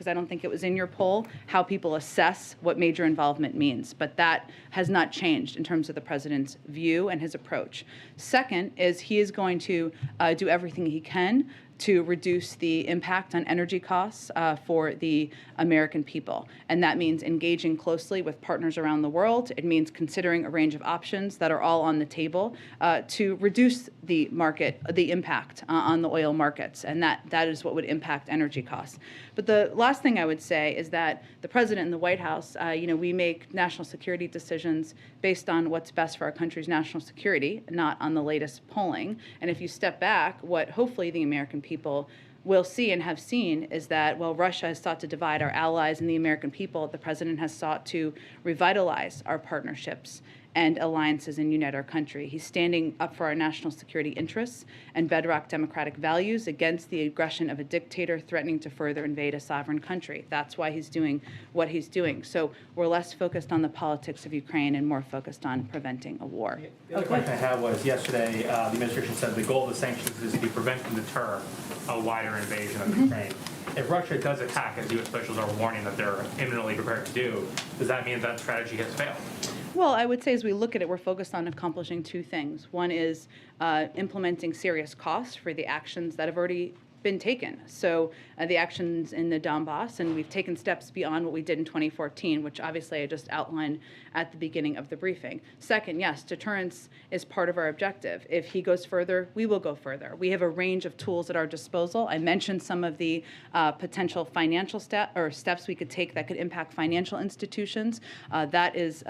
because I don't think it was in your poll, how people assess what major involvement means. But that has not changed in terms of the president's view and his approach. Second is he is going to do everything he can to reduce the impact on energy costs for the American people. And that means engaging closely with partners around the world. It means considering a range of options that are all on the table to reduce the impact on the oil markets. And that is what would impact energy costs. But the last thing I would say is that the president and the White House, we make national security decisions based on what's best for our country's national security, not on the latest polling. And if you step back, what hopefully the American people will see and have seen is that while Russia has sought to divide our allies and the American people, the president has sought to revitalize our partnerships and alliances and unite our country. He's standing up for our national security interests and bedrock democratic values against the aggression of a dictator threatening to further invade a sovereign country. That's why he's doing what he's doing. So we're less focused on the politics of Ukraine and more focused on preventing a war. The other question I had was yesterday, the administration said the goal of the sanctions is to prevent and deter a wider invasion of Ukraine. If Russia does attack, as U.S. officials are warning that they're imminently prepared to do, does that mean that strategy has failed? Well, I would say as we look at it, we're focused on accomplishing two things. One is implementing serious costs for the actions that have already been taken. So the actions in the Donbass, and we've taken steps beyond what we did in 2014, which obviously I just outlined at the beginning of the briefing. Second, yes, deterrence is part of our objective. If he goes further, we will go further. We have a range of tools at our disposal. I mentioned some of the potential financial steps we could take that could impact financial institutions. That is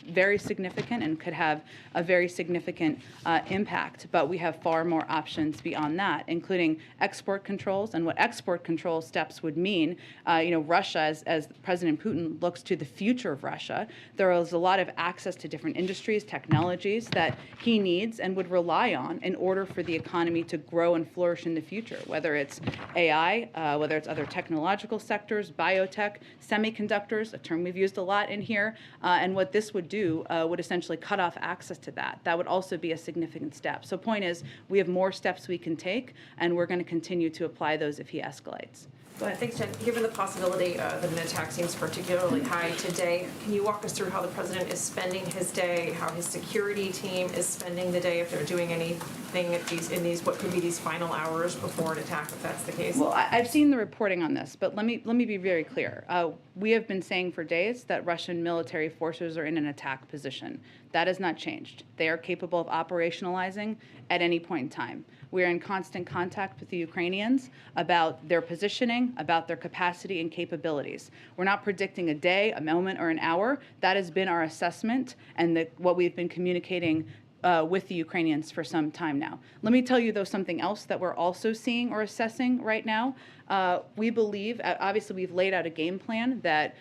very significant and could have a very significant impact. But we have far more options beyond that, including export controls. And what export control steps would mean, Russia, as President Putin looks to the future of Russia, there is a lot of access to different industries, technologies that he needs and would rely on in order for the economy to grow and flourish in the future, whether it's AI, whether it's other technological sectors, biotech, semiconductors, a term we've used a lot in here. And what this would do would essentially cut off access to that. That would also be a significant step. So point is, we have more steps we can take, and we're going to continue to apply those if he escalates. Thanks, Jen. Given the possibility that an attack seems particularly high today, can you walk us through how the president is spending his day, how his security team is spending the day, if they're doing anything in these what could be these final hours before an attack, if that's the case? Well, I've seen the reporting on this, but let me be very clear. We have been saying for days that Russian military forces are in an attack position. That has not changed. They are capable of operationalizing at any point in time. We're in constant contact with the Ukrainians about their positioning, about their capacity and capabilities. We're not predicting a day, a moment, or an hour. That has been our assessment and what we've been communicating with the Ukrainians for some time now. Let me tell you, though, something else that we're also seeing or assessing right now. We believe, obviously we've laid out a game plan that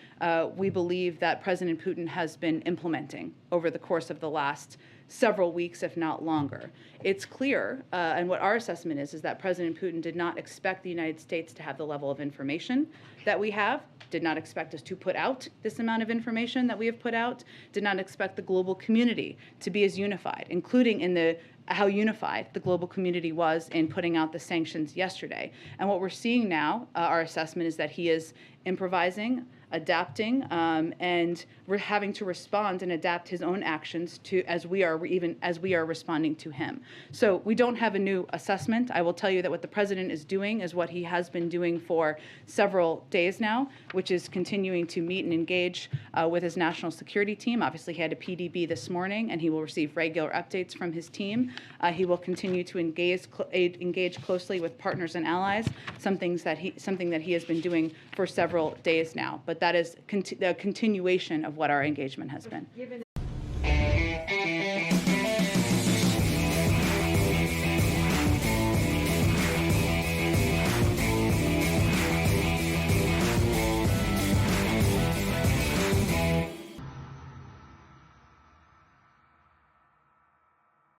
we believe that President Putin has been implementing over the course of the last several weeks, if not longer. It's clear, and what our assessment is that President Putin did not expect the United States to have the level of information that we have, did not expect us to put out this amount of information that we have put out, did not expect the global community to be as unified, including in how unified the global community was in putting out the sanctions yesterday. And what we're seeing now, our assessment is that he is improvising, adapting, and we're having to respond and adapt his own actions to as we are responding to him. So we don't have a new assessment. I will tell you that what the president is doing is what he has been doing for several days now, which is continuing to meet and engage with his national security team. Obviously, he had a PDB this morning, and he will receive regular updates from his team. He will continue to engage closely with partners and allies, something that he has been doing for several days now. But that is a continuation of what our engagement has been. Given